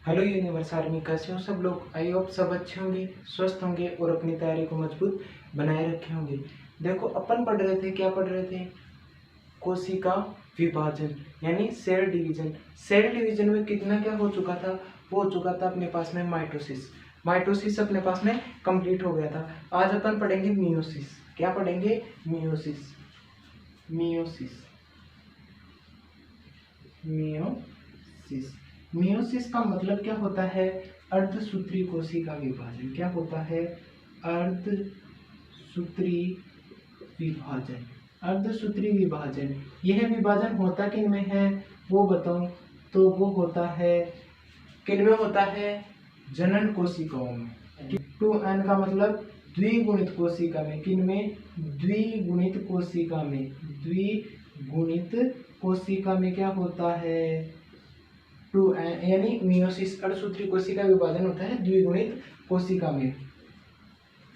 Hello universe army, कैसे हो सब लोग। आई होप सब अच्छे होंगे, स्वस्थ होंगे और अपनी तैयारी को मजबूत बनाए रखे होंगे। देखो, अपन पढ़ रहे थे, क्या पढ़ रहे थे? कोशिका विभाजन यानी सेल डिवीजन। सेल डिवीजन में कितना क्या हो चुका था? वो हो चुका था अपने पास में माइटोसिस। माइटोसिस अपने पास में कंप्लीट हो गया था। आज अपन पढ़ेंगे मियोसिस। क्या पढ़ेंगे? मियोसिस। मियोसिस मियोसिस मियोसिस का मतलब क्या होता है? अर्धसूत्री कोशिका विभाजन। क्या होता है? अर्धसूत्री विभाजन। अर्धसूत्री विभाजन, यह विभाजन होता किन में है वो बताऊं तो वो होता है, किन में होता है? जनन कोशिकाओं में। 2n का मतलब द्विगुणित कोशिका में। किन में? द्विगुणित कोशिका में। द्विगुणित कोशिका में क्या होता है? 2n यानी मियोसिस, अर्धसूत्री कोशिका विभाजन होता है द्विगुणित कोशिका में।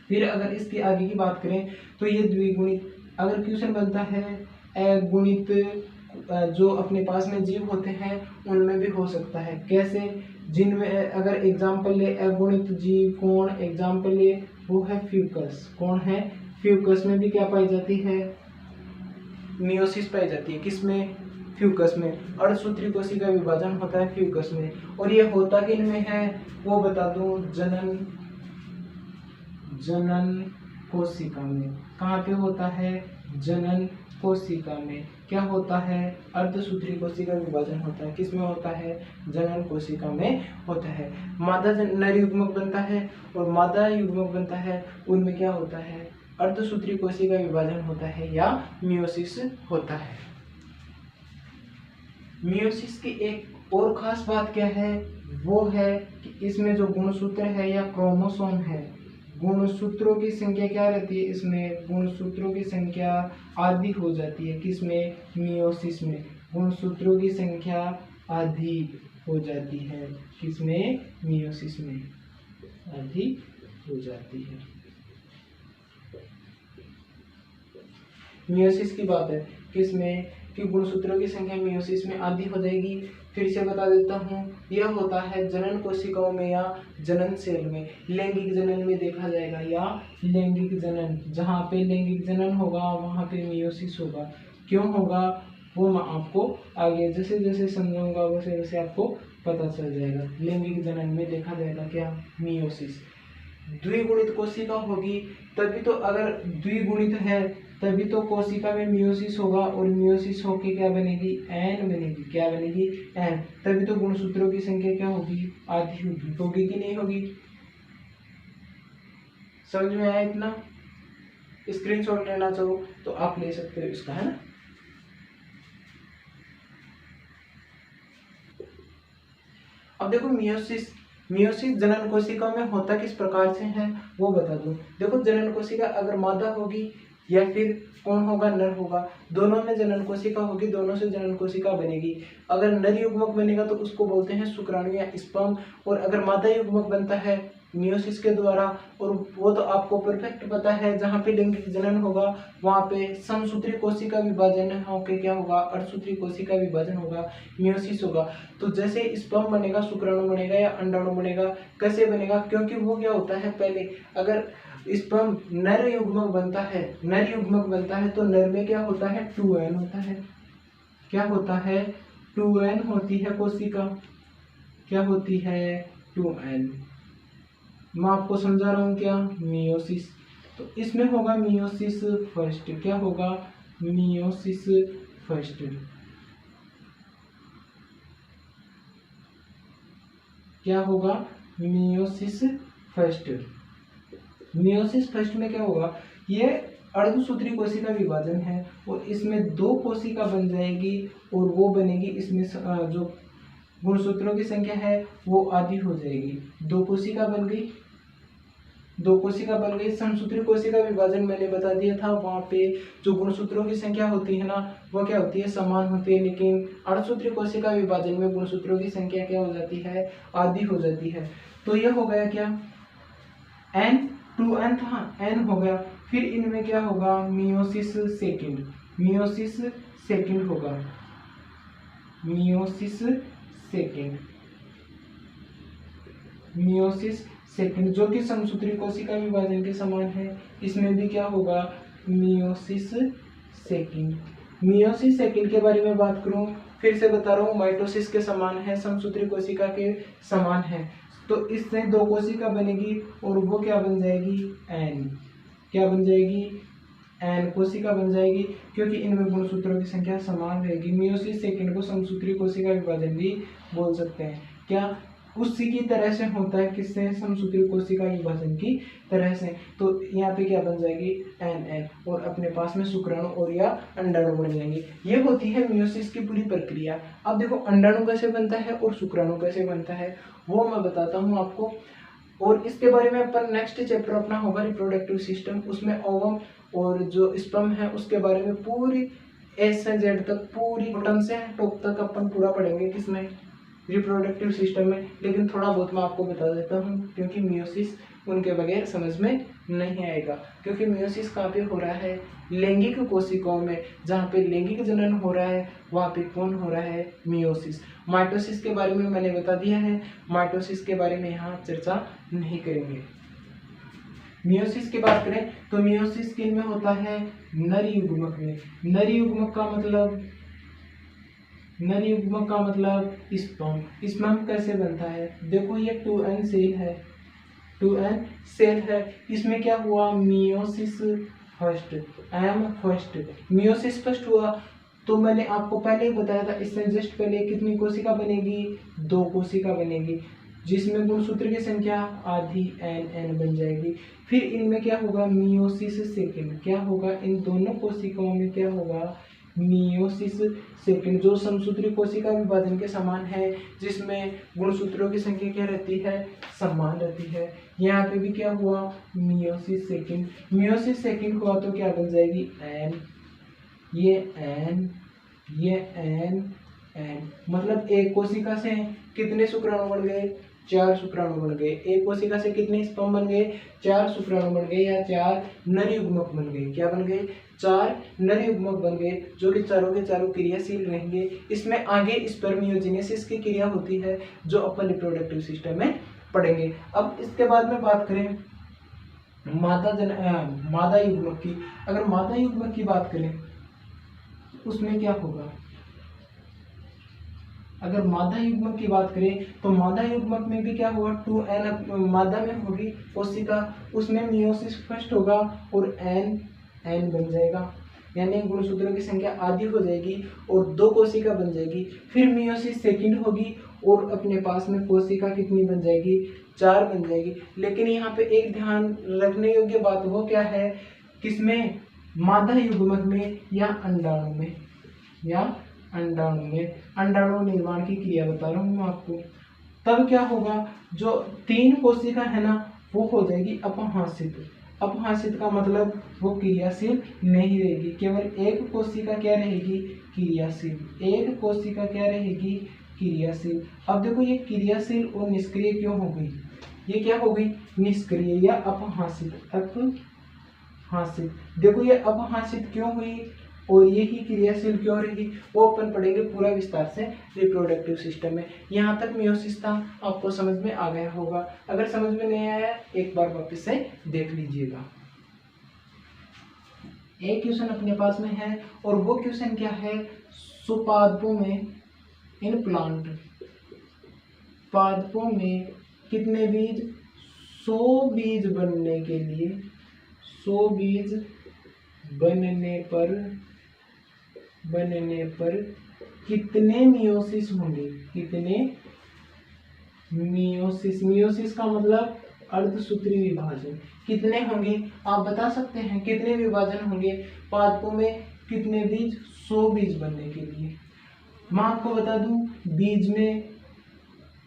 फिर अगर इसके आगे की बात करें तो ये द्विगुणित, अगर क्वेश्चन बनता है अगुणित, जो अपने पास में जीव होते हैं उनमें भी हो सकता है। कैसे? जिनमें अगर एग्जाम्पल ले अगुणित जीव, कौन एग्जाम्पल ले? वो है फ्यूकस। कौन है? फ्यूकस में भी क्या पाई जाती है? मियोसिस पाई जाती है। किसमें? फ्यूकस में। अर्धसूत्री कोशिका विभाजन होता है फ्यूकस में। और ये होता किन में है वो बता दूं, जनन कोशिका में। कहाँ पे होता है? जनन कोशिका में। क्या होता है? अर्धसूत्री कोशिका विभाजन होता है। किसमें होता है? जनन कोशिका में होता है। मादा नर युग्मक बनता है और मादा युग्मक बनता है, उनमें क्या होता है? अर्धसूत्री कोशिका विभाजन होता है या मियोसिस होता है। मियोसिस की एक और खास बात क्या है? वो है कि इसमें जो गुणसूत्र है या क्रोमोसोम है, गुणसूत्रों की संख्या क्या रहती है? इसमें गुणसूत्रों की संख्या आधी हो जाती है। किसमें? मियोसिस में। गुणसूत्रों की संख्या आधी हो जाती है। किसमें? मियोसिस में आधी हो जाती है। मियोसिस की बात है किसमें कि गुणसूत्रों की संख्या मियोसिस में आधी हो जाएगी। फिर से बता देता हूँ, यह होता है जनन कोशिकाओं में या जनन सेल में। लैंगिक जनन में देखा जाएगा या लैंगिक जनन, जहाँ पे लैंगिक जनन होगा वहाँ पे मियोसिस होगा। क्यों होगा वो मैं आपको आगे जैसे जैसे समझाऊंगा वैसे वैसे आपको पता चल जाएगा। लैंगिक जनन में देखा जाएगा क्या? मियोसिस। द्विगुणित कोशिका होगी तभी तो, अगर द्विगुणित है तभी तो कोशिका में मियोसिस होगा और मियोसिस होके क्या बनेगी? एन बनेगी। क्या बनेगी? एन। तभी तो गुणसूत्रों की संख्या क्या होगी? आधी होगी। होगी कि नहीं होगी? समझ में आया इतना? स्क्रीनशॉट लेना चाहो तो आप ले सकते हो इसका, है ना। अब देखो, मियोसिस जनन कोशिका में होता किस प्रकार से है वो बता दूं। देखो, जनन कोशिका अगर मादा होगी या फिर कौन होगा? नर होगा। दोनों में जनन कोशिका होगी, दोनों से जनन कोशिका बनेगी। अगर नर युग्मक बनेगा तो उसको बोलते हैं शुक्राणु या स्पर्म। और अगर मादा युग्मक बनता है मियोसिस के द्वारा, और वो तो आपको परफेक्ट पता है, जहाँ पे लैंगिक जनन होगा वहाँ पे समसूत्री कोशिका विभाजन होके क्या होगा? अर्धसूत्री कोशिका विभाजन होगा, मियोसिस होगा। तो जैसे स्पर्म बनेगा, शुक्राणु बनेगा या अंडाणु बनेगा। कैसे बनेगा? क्योंकि वो क्या होता है, पहले अगर स्पर्म नर युग्मक बनता है तो नर में क्या होता है? 2n होता है। क्या होता है? 2n होती है कोशिका। क्या होती है? 2n। मैं आपको समझा रहा हूँ क्या? मियोसिस। तो इसमें होगा मियोसिस फर्स्ट। क्या होगा? Meiosis first. क्या होगा? Meiosis first. मियोसिस फर्स्ट में क्या होगा? ये अर्धसूत्री कोशिका विभाजन है और इसमें दो कोशिका बन जाएगी और वो बनेगी, इसमें जो गुणसूत्रों की संख्या है वो आधी हो जाएगी। दो कोशिका बन गई। समसूत्री कोशिका विभाजन मैंने बता दिया था, वहां पे जो गुणसूत्रों की संख्या होती है ना वो क्या होती है? समान होती है। लेकिन अर्धसूत्री कोशिका विभाजन में गुणसूत्रों की संख्या क्या हो जाती है? आधी हो जाती है। तो यह हो गया क्या? n 2n था, n हो गया। फिर इनमें क्या होगा? मियोसिस सेकंड होगा। मियोसिस सेकंड मियोसिस सेकंड, जो कि समसूत्री कोशिका विभाजन के समान है, इसमें भी क्या होगा, मियोसिस सेकंड। मियोसिस सेकंड के बारे में बात करूं, फिर से बता रहा हूँ, माइटोसिस के समान है, समसूत्री कोशिका के समान है। तो इससे दो कोशिका बनेगी और वो क्या बन जाएगी, एन। क्या बन जाएगी, एन कोशिका बन जाएगी, क्योंकि इनमें गुणसूत्रों की संख्या समान रहेगी। मियोसिस सेकंड को समसूत्री कोशिका विभाजन भी बोल सकते हैं। क्या, उसी की तरह से होता है, किससे, समसूत्री कोशिका विभाजन की तरह से। तो यहाँ पे क्या बन जाएगी, एन एन, और अपने पास में शुक्राणु और या अंडाणु बन जाएंगे। ये होती है मियोसिस की पूरी प्रक्रिया। अब देखो अंडाणु कैसे बनता है और शुक्राणु कैसे बनता है, वो मैं बताता हूँ आपको। और इसके बारे में अपन नेक्स्ट चैप्टर अपना होगा रिप्रोडक्टिव सिस्टम, उसमें ओवम और जो स्पर्म है उसके बारे में पूरी ए से जेड तक, पूरी बॉटम से टॉप तक अपन पूरा पढ़ेंगे, किसमें, रिप्रोडक्टिव सिस्टम में। लेकिन थोड़ा बहुत मैं आपको बता देता हूँ, क्योंकि मियोसिस उनके बगैर समझ में नहीं आएगा। क्योंकि मियोसिस कहाँ पे हो रहा है, लैंगिक कोशिकाओं में, जहाँ पे लैंगिक जनन हो रहा है वहाँ पे कौन हो रहा है, मियोसिस। माइटोसिस के बारे में मैंने बता दिया है, माइटोसिस के बारे में यहाँ चर्चा नहीं करेंगे। मियोसिस की बात करें तो मियोसिस किन में होता है, नर युग्मक में। नर युग्मक का मतलब, नर युग्मक का मतलब स्पर्म। स्पर्म कैसे बनता है, देखो ये 2n सेल है, 2n सेल है, इसमें क्या हुआ, meiosis first, M first, meiosis first हुआ। तो मैंने आपको पहले ही बताया था, इससे जस्ट पहले कितनी कोशिका बनेगी, दो कोशिका बनेगी, जिसमें गुणसूत्र की संख्या आधी एन एन बन जाएगी। फिर इनमें क्या होगा, मियोसिस सेकंड, क्या होगा, इन दोनों कोशिकाओं में क्या होगा, मियोसिस सेकंड, जो समसूत्री कोशिका विभाजन के समान है, जिसमें गुणसूत्रों की संख्या क्या रहती है, समान रहती है। यहाँ पे भी क्या हुआ, मियोसिस सेकंड। मियोसिस सेकंड हुआ तो क्या बन जाएगी, एन, ये एन, ये एन, एन, मतलब एक कोशिका से कितने शुक्राणु बन गए, 4 शुक्राणु बन गए। एक कोशिका से कितने स्पर्म बन गए, 4 शुक्राणु बन गए, या 4 नर युग्मक बन गए। क्या बन गए, 4 नर युग्मक बन गए, जो कि चारों के चारों क्रियाशील रहेंगे। इसमें आगे स्पर्मियोजेनेसिस की क्रिया होती है, जो अपन रिप्रोडक्टिव सिस्टम में पढ़ेंगे। अब इसके बाद में बात करें मादा युग्मक की। अगर मादा युग्मक की बात करें उसमें क्या होगा, अगर मादा युग्मक की बात करें तो मादा युग्मक में भी क्या होगा, 2n मादा में होगी कोशिका, उसमें मियोसिस फर्स्ट होगा और एन एन बन जाएगा, यानी गुणसूत्रों की संख्या आधी हो जाएगी और दो कोशिका बन जाएगी। फिर मियोसिस सेकंड होगी और अपने पास में कोशिका कितनी बन जाएगी, 4 बन जाएगी। लेकिन यहाँ पे एक ध्यान रखने योग्य बात वो क्या है, किसमें, मादा युग्मक में या अंडाणु में, या अंडाणु में। अंडाणु निर्माण की क्रिया बता रहा हूँ मैं आपको। तब क्या होगा, जो 3 कोशिका है ना वो हो जाएगी अपहासित। अपहासित का मतलब वो क्रियाशील नहीं रहेगी, केवल एक कोशिका क्या रहेगी, क्रियाशील। एक कोशिका क्या रहेगी, क्रियाशील। अब देखो ये क्रियाशील और निष्क्रिय क्यों हो गई, ये क्या हो गई, निष्क्रिय या अपहासित। अपहासित, देखो ये अपहासित क्यों हुई और यही क्रियाशील क्यों रही, वो अपन पढ़ेंगे पूरा विस्तार से रिप्रोडक्टिव सिस्टम में। यहाँ तक मियोसिस था, आपको समझ में आ गया होगा। अगर समझ में नहीं आया एक बार वापस से देख लीजिएगा। एक क्वेश्चन अपने पास में है और वो क्वेश्चन क्या है, सुपादपों में, इन प्लांट पादपों में कितने बीज, 100 बीज बनने के लिए, 100 बीज बनने पर कितने मियोसिस होंगे, कितने मियोसिस। मियोसिस का मतलब अर्धसूत्री विभाजन, कितने होंगे आप बता सकते हैं, कितने विभाजन होंगे पादपों में, कितने बीज, 100 बीज बनने के लिए। मैं आपको बता दूं, बीज में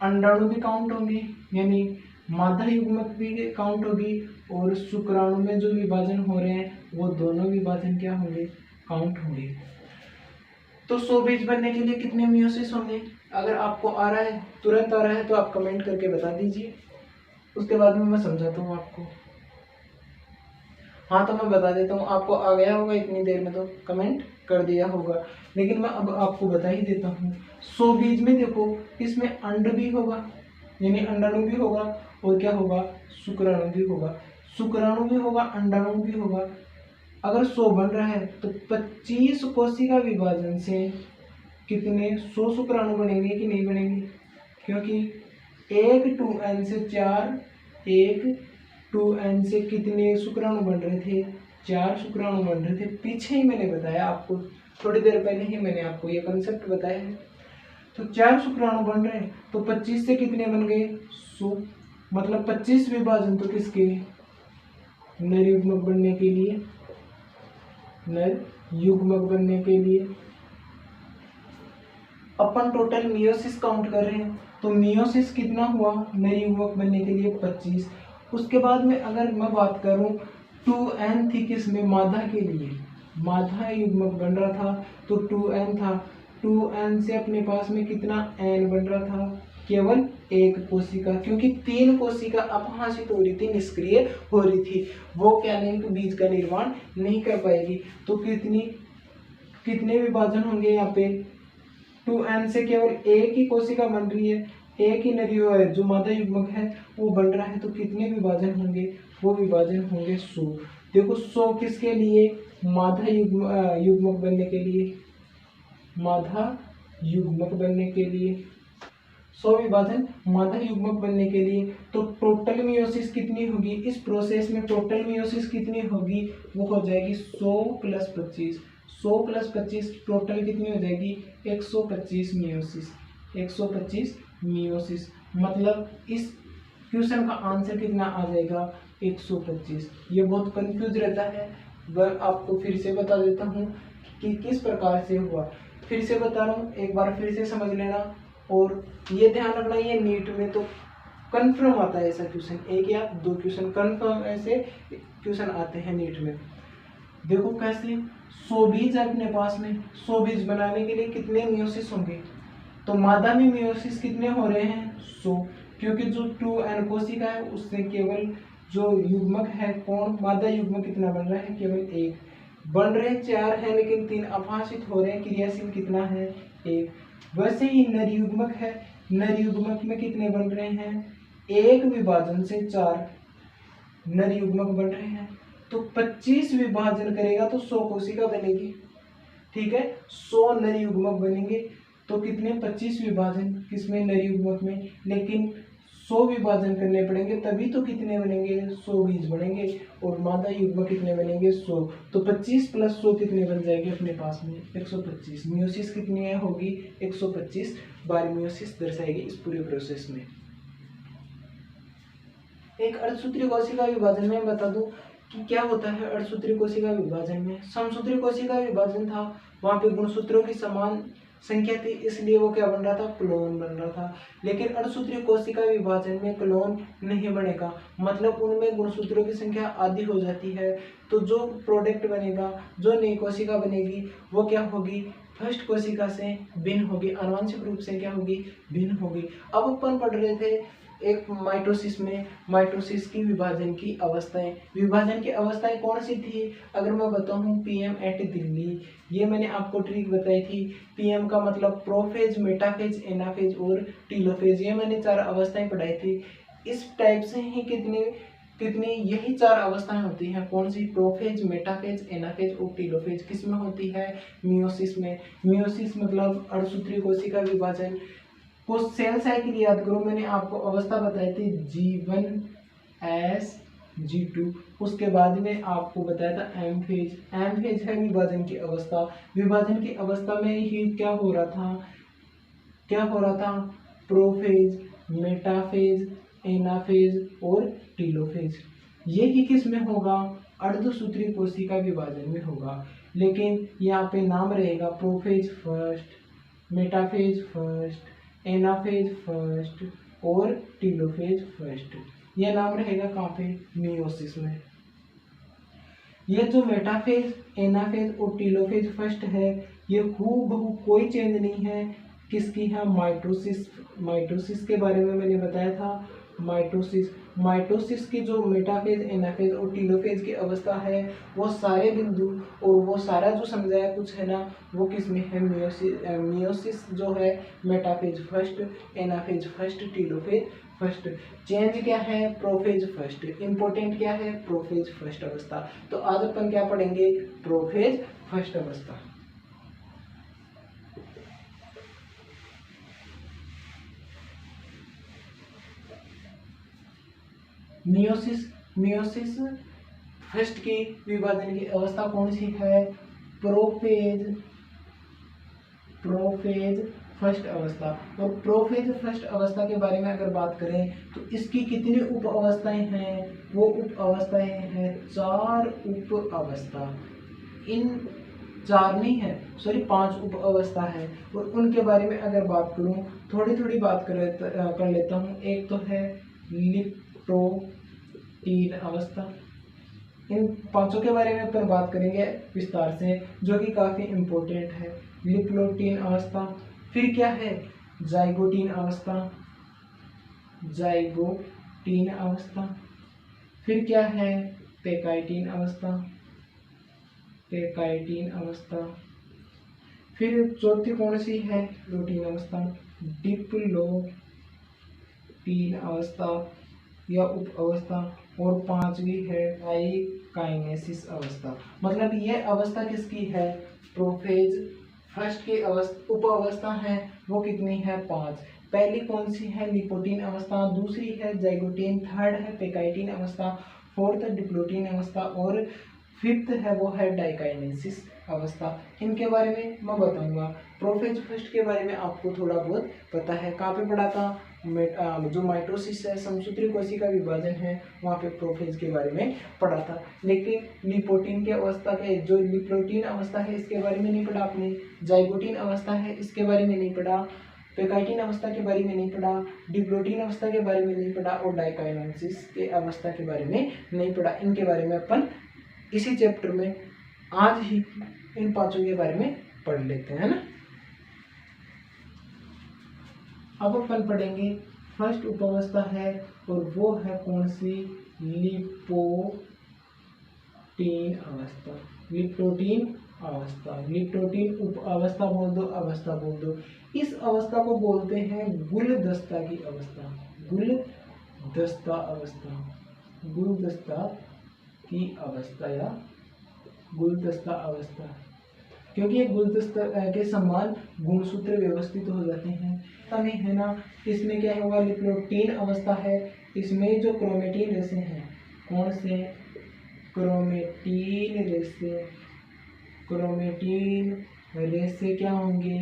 अंडाणु भी काउंट होंगे, यानी मादा युग्मक भी काउंट होगी, और शुक्राणु में जो विभाजन हो रहे हैं वो दोनों विभाजन क्या होंगे, काउंट होंगे। तो 100 बीज बनने के लिए कितने मियोसिस होंगे, अगर आपको आ रहा है, तुरंत आ रहा है तो आप कमेंट करके बता दीजिए, उसके बाद में मैं समझाता हूँ आपको। हाँ तो मैं बता देता हूँ, आपको आ गया होगा इतनी देर में, तो कमेंट कर दिया होगा, लेकिन मैं अब आपको बता ही देता हूँ। 100 बीज में देखो इसमें अंड भी होगा, यानी अंडाणु भी होगा और क्या होगा, शुक्राणु भी होगा। शुक्राणु भी होगा, अंडाणु भी होगा। अगर 100 बन रहा है तो 25 कोशिका विभाजन से कितने 100 शुक्राणु बनेंगे कि नहीं बनेंगे, क्योंकि एक 2n से 4, एक 2n से कितने शुक्राणु बन रहे थे, 4 शुक्राणु बन रहे थे। पीछे ही मैंने बताया आपको, थोड़ी देर पहले ही मैंने आपको ये कंसेप्ट बताया है। तो 4 शुक्राणु बन रहे हैं तो 25 से कितने बन गए, 100। मतलब 25 विभाजन तो किसके, नर युग्मक बनने के लिए, नर युग्मक बनने के लिए। अपन टोटल मियोसिस काउंट कर रहे हैं तो मियोसिस कितना हुआ नर युग्मक बनने के लिए, 25। उसके बाद में अगर मैं बात करूं 2n थी किसमें, मादा के लिए, मादा युग्मक बन रहा था तो 2n था। 2n से अपने पास में कितना n बन रहा था, केवल एक कोशिका, क्योंकि 3 कोशिका अपहासित हो रही थी, निष्क्रिय हो रही थी, वो क्या नहीं तो बीज का निर्माण नहीं कर पाएगी। तो कितने विभाजन होंगे यहाँ पे, 2n से केवल एक ही कोशिका बन रही है, एक ही नर है जो मादा युग्मक है वो बन रहा है, तो कितने विभाजन होंगे, वो विभाजन होंगे 100। देखो 100 किसके लिए, मादा युग्मक बनने के लिए, मादा युग्मक बनने के लिए 100 विभाजन मादा युग्मक बनने के लिए। तो टोटल मियोसिस कितनी होगी इस प्रोसेस में, टोटल मियोसिस कितनी होगी, वो हो जाएगी 100 + 25, 100 + 25 टोटल कितनी हो जाएगी, 125 मियोसिस, 125 मियोसिस। मतलब इस क्वेश्चन का आंसर कितना आ जाएगा, 125। ये बहुत कंफ्यूज रहता है, वह आपको फिर से बता देता हूँ कि किस प्रकार से हुआ। फिर से बता रहा हूँ, एक बार फिर से समझ लेना, और ये ध्यान रखना, ये नीट में तो कंफर्म आता है ऐसा क्वेश्चन, एक या 2 क्वेश्चन कंफर्म ऐसे क्वेश्चन आते हैं नीट में। देखो कैसे, 100 बीज अपने पास में, 100 बीज बनाने के लिए कितने मियोसिस होंगे, तो मादा में मियोसिस कितने हो रहे हैं, 100, क्योंकि जो 2n कोशिका है उससे केवल जो युग्मक है, कौन मादा युग्मक कितना बन रहा है, केवल एक। बन रहे 4 है लेकिन 3 अपहासित हो रहे हैं, क्रियाशील कितना है, 1। वैसे ही नर युग्मक है, नर युग्मक में कितने बन रहे हैं, एक विभाजन से 4 नर युग्मक बन रहे हैं, तो 25 विभाजन करेगा तो 100 कोशिका बनेगी, ठीक है। 100 नर युग्मक बनेंगे तो कितने, 25 विभाजन किसमें, नर युग्मक में, लेकिन 100 विभाजन करने पड़ेंगे तभी तो कितने बनेंगे, 100 बीज बनेंगे, और मादा युग्मक कितने बनेंगे, 100। तो 25 + 100 कितने बन जाएंगे अपने पास में, 125। मियोसिस कितनी होगी, 125 बार मियोसिस दर्शाएगी इस पूरे प्रोसेस में। एक अर्धसूत्री कोशिका विभाजन में बता दूं कि क्या होता है अर्धसूत्री कोशिका विभाजन में। समसूत्री कोशिका विभाजन था, वहां पे गुणसूत्रों की समान संख्या थी, इसलिए वो क्या बन रहा था, क्लोन बन रहा था। लेकिन अर्धसूत्री कोशिका विभाजन में क्लोन नहीं बनेगा, मतलब उनमें गुणसूत्रों की संख्या आधी हो जाती है, तो जो प्रोडक्ट बनेगा, जो नई कोशिका बनेगी वो क्या होगी, फर्स्ट कोशिका से भिन्न होगी, आनुवंशिक रूप से क्या होगी, भिन्न होगी। अब अपन पढ़ रहे थे एक माइटोसिस में, माइटोसिस की विभाजन की अवस्थाएं, विभाजन की अवस्थाएं कौन सी थी, अगर मैं बताऊं PM एट दिल्ली, ये मैंने आपको ट्रिक बताई थी। PM का मतलब प्रोफेज, मेटाफेज, एनाफेज और टीलोफेज, ये मैंने 4 अवस्थाएं पढ़ाई थी। इस टाइप से ही कितनी यही 4 अवस्थाएं होती हैं, कौन सी, प्रोफेज, मेटाफेज, एनाफेज और टीलोफेज, किसमें होती है, मियोसिस में। मियोसिस मतलब अर्धसूत्री कोशिका विभाजन को सेल साइकिल याद करो, मैंने आपको अवस्था बताई थी G1 S G2, उसके बाद में आपको बताया था एम फेज। एम फेज है विभाजन की अवस्था, विभाजन की अवस्था में ही क्या हो रहा था, प्रोफेज, मेटाफेज, एनाफेज और टीलोफेज। ये ही किस में होगा, अर्धसूत्री कोशिका विभाजन में होगा। लेकिन यहाँ पे नाम रहेगा prophase first, metaphase first, anaphase first और टीलोफेज फर्स्ट, यह नाम रहेगा कहाँ पे, मियोसिस में। ये जो मेटाफेज, एनाफेज और टीलोफेज फर्स्ट है, ये हूबहू कोई चेंज नहीं है, किसकी है, माइटोसिस। माइटोसिस के बारे में मैंने बताया था, माइटोसिस। माइटोसिस की जो मेटाफेज, एनाफेज और टीलोफेज की अवस्था है, वो सारे बिंदु और वो सारा जो समझाया कुछ है ना, वो किस में है, मियोसिस। मियोसिस जो है metaphase first, anaphase first, telophase first. Change क्या है, प्रोफेज फर्स्ट। इंपॉर्टेंट क्या है, प्रोफेज फर्स्ट अवस्था। तो आज अपन क्या पढ़ेंगे, प्रोफेज फर्स्ट अवस्था। मियोसिस, मियोसिस फर्स्ट की विभाजन की अवस्था कौन सी है, प्रोफेज, प्रोफेज फर्स्ट अवस्था। और प्रोफेज फर्स्ट अवस्था के बारे में अगर बात करें तो इसकी कितनी उप अवस्थाएं हैं, वो उप अवस्थाएं हैं 4 उप अवस्था। इन 4 नहीं है, सॉरी 5 उप अवस्था है। और उनके बारे में अगर बात करूं, थोड़ी थोड़ी बात कर लेता हूं। एक तो है लिप्टोटीन अवस्था। इन पांचों के बारे में अपन बात करेंगे विस्तार से, जो कि काफी इंपॉर्टेंट है। लिप्टोटीन अवस्था, फिर क्या है, जाइगोटीन अवस्था, जाइगोटीन अवस्था। फिर क्या है, पेकाइटीन अवस्था, पेकाइटीन अवस्था। फिर चौथी कौन सी है, डिप्लोटीन अवस्था, डिप्लोटीन अवस्था या उप अवस्था। और 5वीं है डाइकाइनेसिस अवस्था। मतलब ये अवस्था किसकी है, प्रोफेज फर्स्ट की अवस्था, उप अवस्था है वो कितनी है, 5। पहली कौन सी है, लिपोटीन अवस्था, दूसरी है जाइगोटीन, थर्ड है पेकाइटीन अवस्था, फोर्थ डिप्लोटीन अवस्था और फिफ्थ है वो है डाइकाइनेसिस अवस्था। इनके बारे में मैं बताऊंगा। प्रोफेज फर्स्ट के बारे में आपको थोड़ा बहुत पता है, कहाँ पे पढ़ा था, जो माइटोसिस है, समसूत्री कोशिका विभाजन है, वहाँ पे प्रोफेज के बारे में पढ़ा था। लेकिन लिपोटीन के अवस्था के, जो लिप्लोटीन अवस्था है इसके बारे में नहीं पढ़ा आपने, जाइगोटीन अवस्था है इसके बारे में नहीं पढ़ा, पेकाइटीन अवस्था के बारे में नहीं पढ़ा, डिप्लोटीन अवस्था के बारे में नहीं पढ़ा और डाइकाइनेसिस के अवस्था के बारे में नहीं पढ़ा। इनके बारे में अपन इसी चैप्टर में आज ही इन 5 के बारे में पढ़ लेते हैं ना। अब अपन पढ़ेंगे फर्स्ट उपावस्था है और वो है कौन सी, लिपोटीन अवस्था, लिप्टोटीन अवस्था। लिप्टोटीन उप अवस्था बोल दो, अवस्था बोल दो। इस अवस्था को बोलते हैं गुलदस्ता की अवस्था, गुलदस्ता अवस्था, गुलदस्ता की अवस्था या गुलदस्ता अवस्था। क्योंकि ये गुलदस्ता के समान गुणसूत्र व्यवस्थित हो जाते हैं, तभी है ना। इसमें क्या होगा, लिप्टोटीन अवस्था है, इसमें जो क्रोमेटीन रेशे हैं, कौन से, क्रोमेटीन रेशे, क्रोमेटीन रेशे क्या होंगे,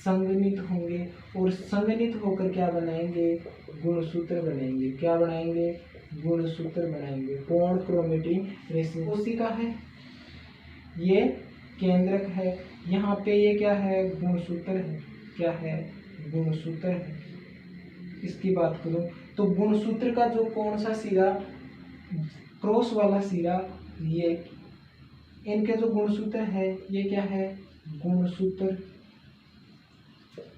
संघनित होंगे और संघनित होकर क्या बनाएंगे, गुणसूत्र बनाएंगे। क्या बनाएंगे, गुणसूत्र बनाएंगे। कौन, क्रोमेटीन रेशे। कोशिका है, ये केंद्रक है, यहाँ पे ये क्या है, गुणसूत्र है, क्या है, गुणसूत्र है। इसकी बात करूं तो गुणसूत्र का जो कौन सा सिरा, क्रॉस वाला सिरा, ये इनके जो गुणसूत्र है, ये क्या है, गुणसूत्र,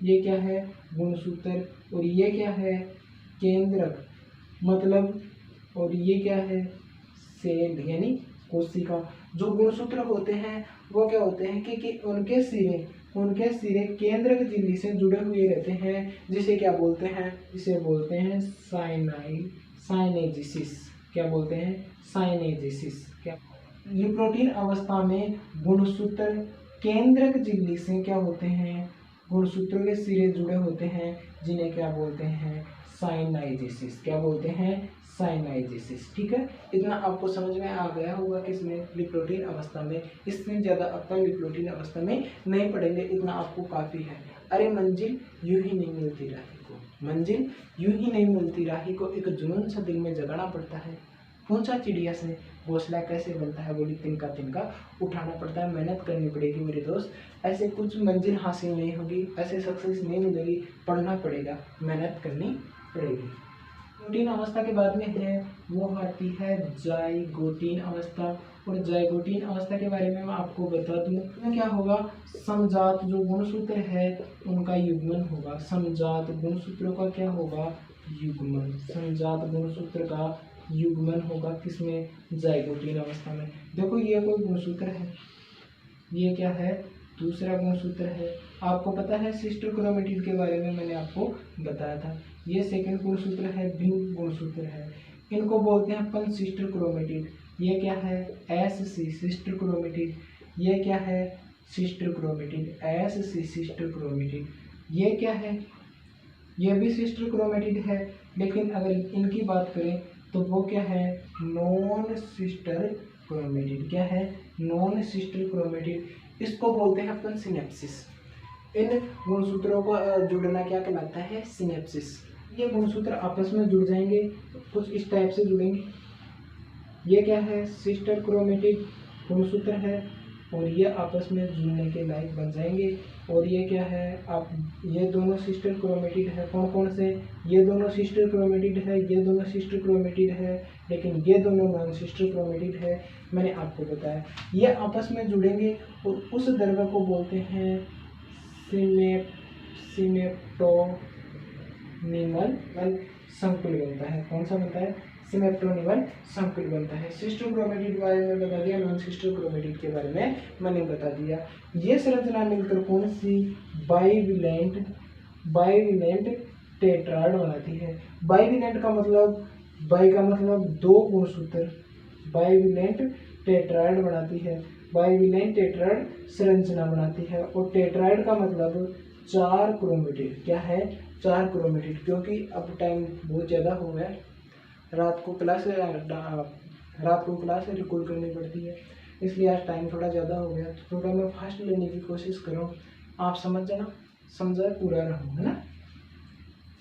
ये क्या है, गुणसूत्र। और ये क्या है, केंद्रक, मतलब, और ये क्या है, सेल यानी कोशिका। जो गुणसूत्र होते हैं वो क्या होते हैं कि उनके सिरे केंद्रक झिल्ली से जुड़े हुए रहते हैं, जिसे क्या बोलते हैं, जिसे बोलते हैं साइनेजिसिस। क्या बोलते हैं, साइनेजिसिस। क्या, लिप्टोटीन अवस्था में गुणसूत्र केंद्रक झिल्ली से क्या होते हैं, गुणसूत्रों के सिरे जुड़े होते हैं, जिन्हें क्या बोलते हैं, साइनाइजेसिस। क्या बोलते हैं, साइनाइजेसिस। ठीक है, इतना आपको समझ में आ गया होगा किसमें, लिप्टोटीन अवस्था में। इससे ज़्यादा अपन लिप्टोटीन अवस्था में नहीं पढ़ेंगे, इतना आपको काफ़ी है। अरे मंजिल यूं ही नहीं मिलती राही को, मंजिल यूं ही नहीं मिलती राही को, एक जुनून सा दिल में जगाना पड़ता है। पूछा चिड़िया से घोंसला कैसे बनता है, बोली तिनका तिनका उठाना पड़ता है। मेहनत करनी पड़ेगी मेरे दोस्त, ऐसे कुछ मंजिल हासिल नहीं होगी, ऐसे सक्सेस नहीं मिलेगी, पढ़ना पड़ेगा, मेहनत करनी पड़ेगी। प्रोटीन अवस्था के बाद में है वो आती है जाइगोटीन अवस्था। और जाइगोटीन अवस्था के बारे में मैं आपको बता दूं, इसमें क्या होगा, समजात जो गुणसूत्र है उनका युग्मन होगा। समजात गुणसूत्रों का क्या होगा, युग्मन, संजात गुणसूत्र का युग्मन होगा किसमें, जाइगोटीन अवस्था में। देखो ये कोई गुणसूत्र है, ये क्या है, दूसरा गुणसूत्र है। आपको पता है सिस्टर क्रोमेटिड के बारे में मैंने आपको बताया था। ये सेकंड गुणसूत्र है, भिन्न गुणसूत्र है, इनको बोलते हैं अपन सिस्टर क्रोमेटिड। ये क्या है, एस सी सिस्टर क्रोमेटिड। ये क्या है, sister chromatid, S C sister chromatid. ये क्या है, ये भी सिस्टर क्रोमेटिड है, लेकिन अगर इनकी बात करें तो वो क्या है, नॉन सिस्टर क्रोमेटिड। क्या है, नॉन सिस्टर क्रोमेटिड। इसको बोलते हैं अपन सिनेप्सिस। इन गुणसूत्रों को जुड़ना क्या कहलाता है, सिनेप्सिस। ये गुणसूत्र आपस में जुड़ जाएंगे तो कुछ इस टाइप से जुड़ेंगे। ये क्या है, सिस्टर क्रोमेटिड गुणसूत्र है और ये आपस में जुड़ने के लायक बन जाएंगे। और ये क्या है, आप ये दोनों सिस्टर क्रोमेटिड है, कौन कौन से, ये दोनों सिस्टर क्रोमेटिड है, ये दोनों सिस्टर क्रोमेटिड है, लेकिन ये दोनों नॉन सिस्टर क्रोमेटिड है, मैंने आपको बताया। ये आपस में जुड़ेंगे और उस द्रव्य को बोलते हैं सिमेप्टोनिमल संकुल बनता है। कौन सा बनता है, सिमेप्टोनिमल संकुल बनता है। सिस्टर क्रोमेटिड के बारे में बता दिया, नॉन सिस्टर क्रोमेटिड के बारे में मैंने बता दिया। ये संरचना मिलकर कौन सी, बाइवेलेंट टेट्राड बनाती है। बाइवेलेंट का मतलब, बाई का मतलब दो गुणसूत्र, बाइवेलेंट टेट्राड बनाती है। बाइवेलेंट टेट्राड संरचना बनाती है। और टेट्राड का मतलब 4 क्रोमेटिड। क्या है, 4 क्रोमेटिड। क्योंकि अब टाइम बहुत ज़्यादा हो गया, रात को क्लास रिकॉर्ड करनी पड़ती है, इसलिए आज टाइम थोड़ा ज़्यादा हो गया, तो थोड़ा मैं फास्ट लेने की कोशिश करूँ, आप समझ जाना, समझा पूरा रहूँ, है ना।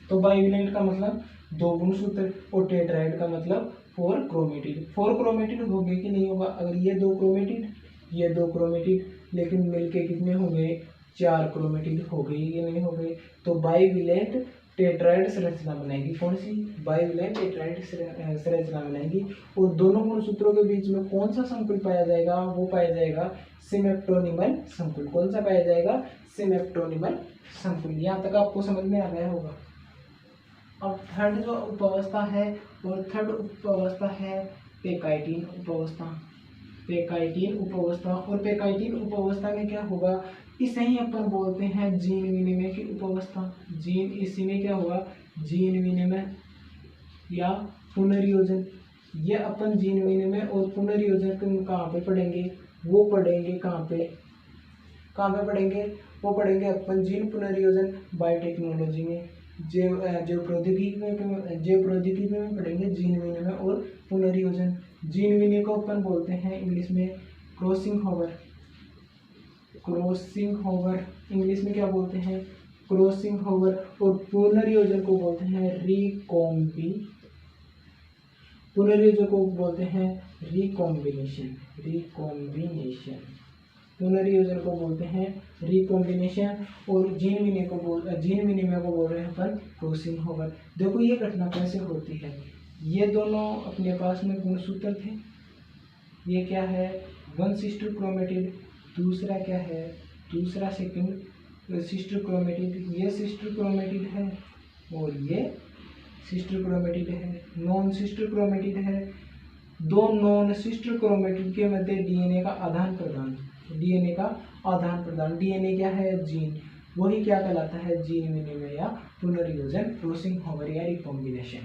तो बाइवेलेंट का मतलब 2 गुणसूत्र और टेट्राइड का मतलब 4 क्रोमेटिड। 4 क्रोमेटिड हो गए कि नहीं होगा, अगर ये 2 क्रोमेटिड, ये 2 क्रोमेटिड, लेकिन मिलके कितने हो गए, 4 क्रोमेटिड हो गई, ये नहीं हो गए, तो बाइवेलेंट टेट्राइड संरचना बनाएगी। कौन सी, बाइवेलेंट टेट्राइड संरचना बनाएगी। और दोनों गुणसूत्रों के बीच में कौन सा संकुल पाया जाएगा, वो पाया जाएगा सिमेप्टोनिमल संकुल। कौन सा पाया जाएगा, सिमेप्टोनिमल संकुल। यहाँ तक आपको समझ में आ गया होगा। अब थर्ड जो उपावस्था है, और थर्ड उपावस्था है पेकाइटिन उपावस्था। पेकाइटिन उपावस्था, और पेकाइटिन उपावस्था में क्या होगा, इसे ही अपन बोलते हैं जीन विनिमय की उपावस्था। जीन, इसी में क्या हुआ, जीन विनिमय या पुनर्योजन। ये अपन जीन विनिमय और पुनर्योजन को कहाँ पे पढ़ेंगे, वो पढ़ेंगे कहाँ पे पढ़ेंगे, वो पढ़ेंगे अपन जीन पुनर्योजन बायोटेक्नोलॉजी में। जैव प्रौद्योगिकी में पढ़ेंगे जीन विनिमय और पुनर्योजन। जीन विनिमय को अपन बोलते हैं इंग्लिश में क्रॉसिंग ओवर। इंग्लिश में क्या बोलते हैं, क्रॉसिंग ओवर। और पुनर्योजन को बोलते हैं पुनर्योजन को बोलते हैं रिकॉम्बिनेशन। पुनर्योजन को बोलते हैं रिकॉम्बिनेशन। और जीन विनिमय को बोल रहे हैं अपन क्रॉसिंग ओवर। देखो ये घटना कैसे होती है, ये दोनों अपने पास में गुणसूत्र थे। ये क्या है, 1 सिस्टर क्रोमेटिड, दूसरा क्या है, दूसरा सेकंड सिस्टर क्रोमेटिड। ये सिस्टर क्रोमेटिड है और ये सिस्टर क्रोमेटिड है, नॉन सिस्टर क्रोमेटिड है। दो नॉन सिस्टर क्रोमेटिड के मध्य डीएनए का आदान प्रदान। डीएनए क्या है, जीन, वही क्या कहलाता है, जीन विनिमय या पुनर्योजन, क्रॉसिंग ओवर या रिकॉम्बिनेशन।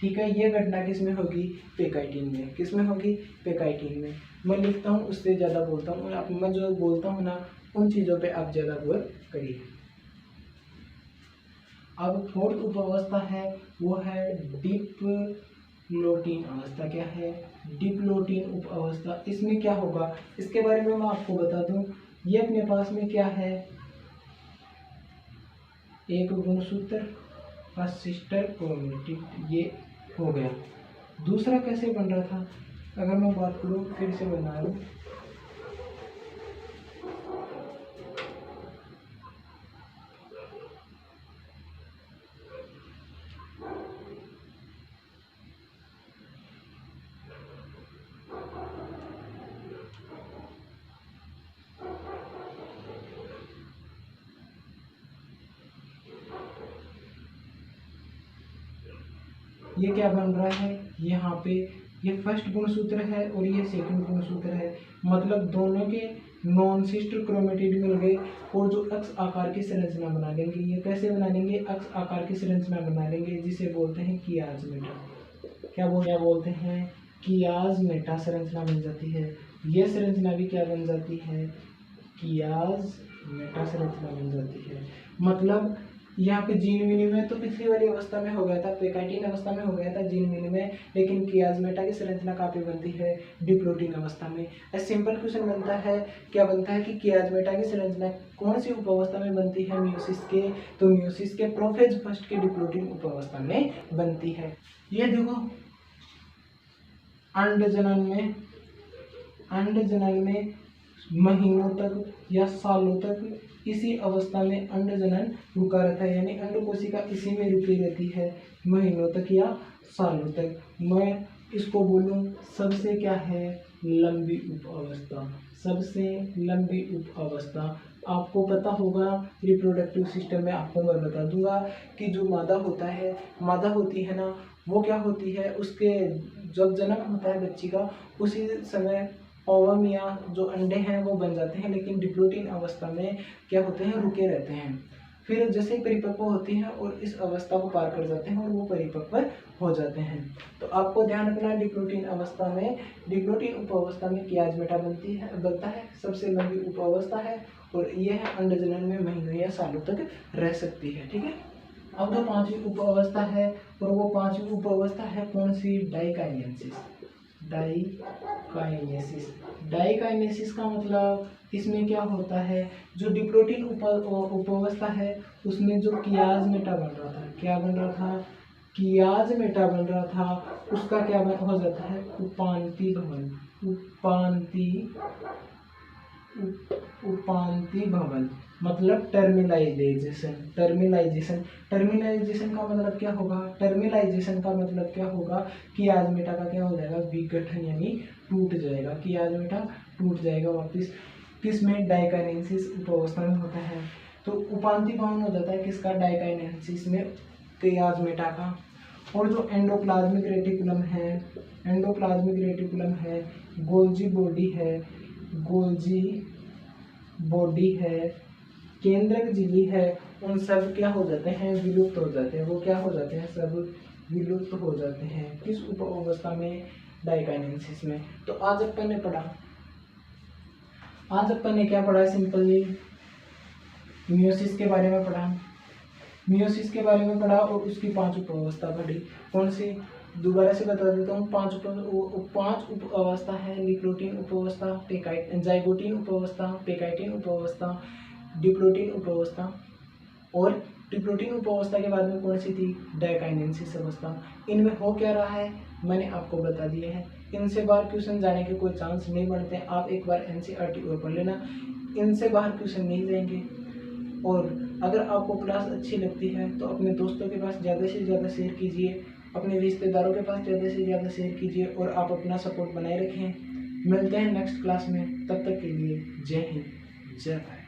ठीक है, ये घटना किस में होगी, पेकाइटिन में। किस में होगी, पेकाइटिन में। मैं लिखता हूँ, उससे ज़्यादा बोलता हूँ, और मैं जो बोलता हूँ ना, उन चीज़ों पे आप ज़्यादा गौर करिए। अब फोर्थ उपावस्था है, वो है डिप्लोटीन अवस्था। क्या है, डिप्लोटीन उपावस्था। इसमें क्या होगा, इसके बारे में मैं आपको बता दूं। ये अपने पास में क्या है, एक गुणसूत्र का सिस्टर क्रोमेटिड, ये हो गया। दूसरा कैसे बन रहा था, अगर मैं बात करूं, फिर से बना रहा हूं। ये क्या बन रहा है, यहाँ पे ये फर्स्ट गुणसूत्र है और ये सेकंड गुणसूत्र है, मतलब दोनों के नॉन सिस्टर क्रोमेटिड मिल गए और जो अक्ष आकार की संरचना बना लेंगे। ये कैसे बना लेंगे, अक्ष आकार की संरचना बना लेंगे, जिसे बोलते हैं कियाज मेटा। क्या बोलते हैं, कियाज मेटा संरचना बन जाती है। ये संरचना भी क्या बन जाती है, कियाज मेटा संरचना बन जाती है। मतलब यहाँ पे जीन विनिमय तो पिछली वाली अवस्था में हो गया था, पेकाइटिन अवस्था में हो गया था जीन विनिमय, लेकिन कियाज मेटा की संरचना कहाँ पे बनती है, डिप्लोटिन अवस्था में। सिंपल क्वेश्चन बनता है, क्या बनता है कि कियाज मेटा की संरचना कौन सी उपावस्था में बनती है, मियोसिस के, तो मियोसिस के प्रोफेज फर्स्ट के डिप्लोटिन उपावस्था में बनती है। ये देखो अंड जनन में महीनों तक या सालों तक इसी अवस्था में अंड जनन रुका रहता है, यानी अंड कोशिका इसी में रुकी रहती है महीनों तक या सालों तक। मैं इसको बोलूं सबसे क्या है, लंबी उप अवस्था, सबसे लंबी उप अवस्था। आपको पता होगा रिप्रोडक्टिव सिस्टम में, आपको मैं बता दूंगा कि जो मादा होती है ना, वो क्या होती है, उसके जब जन्म होता है बच्ची का, उसी समय ओवम या जो अंडे हैं वो बन जाते हैं, लेकिन डिप्लोटिन अवस्था में क्या होते हैं, रुके रहते हैं। फिर जैसे ही परिपक्व होती हैं और इस अवस्था को पार कर जाते हैं और वो परिपक्व हो जाते हैं। तो आपको ध्यान रखना, डिप्लोटिन अवस्था में, डिप्लोटिन उपावस्था में कियाज मेटा बनता है, सबसे लंबी उपावस्था है, और ये है अंड जनन में महीनों या सालों तक रह सकती है। ठीक है। अब जो पांचवी उपावस्था है, और वो पांचवी उपावस्था है कौन सी, डाइकाइनेसिस। डाइकाइनेसिस का मतलब इसमें क्या होता है, जो डिप्लोटिन उपावस्था है उसमें जो कियाज मेटा बन रहा था, क्या बन रहा था, कियाज मेटा बन रहा था, उसका क्या हो जाता है, उपांति भवन। उपांति भवन मतलब टर्मिनाइजेशन का मतलब क्या होगा, टर्मिनाइजेशन का मतलब क्या होगा, कियाज मेटा का क्या हो जाएगा, विघटन, यानी टूट जाएगा, कियाज मेटा टूट जाएगा वापिस। किसमें, डाइकाइनेसिस उपावस्था में होता है। तो उपांति भवन हो जाता है किसका, डाइकाइनेसिस में, कियाज मेटा का। और जो एंडोप्लाज्मिक रेटिकुलम है, गोल्जी बॉडी है, केंद्रक झिल्ली है, उन सब क्या हो जाते हैं, विलुप्त हो जाते हैं। वो क्या हो जाते हैं, सब विलुप्त हो जाते हैं। किस उप अवस्था में, डाइकाइनेसिस में। तो आज अपन ने क्या पढ़ा, सिंपली मियोसिस के बारे में पढ़ा, और उसकी पांच उप अवस्था पढ़ी। कौन सी, दोबारा से बता देता हूँ, पांच उप अवस्था है, निक्लोटिन उप अवस्था, जाइगोटिन उप अवस्था, पेकाइटिन उप अवस्था, डिप्लोटिन उप अवस्था, और डिप्लोटिन उप अवस्था के बाद में कौन सी थी, डाइकाइनेसिस अवस्था। इनमें हो क्या रहा है मैंने आपको बता दिया है। इनसे बाहर क्वेश्चन जाने के कोई चांस नहीं बनते। आप एक बार एनसीईआरटी और पढ़ लेना, इनसे बाहर क्वेश्चन नहीं जाएंगे। और अगर आपको क्लास अच्छी लगती है तो अपने दोस्तों के पास ज़्यादा से ज़्यादा शेयर कीजिए, अपने रिश्तेदारों के पास ज़्यादा से ज़्यादा शेयर कीजिए, और आप अपना सपोर्ट बनाए रखें। मिलते हैं नेक्स्ट क्लास में, तब तक के लिए जय हिंद, जय भारत।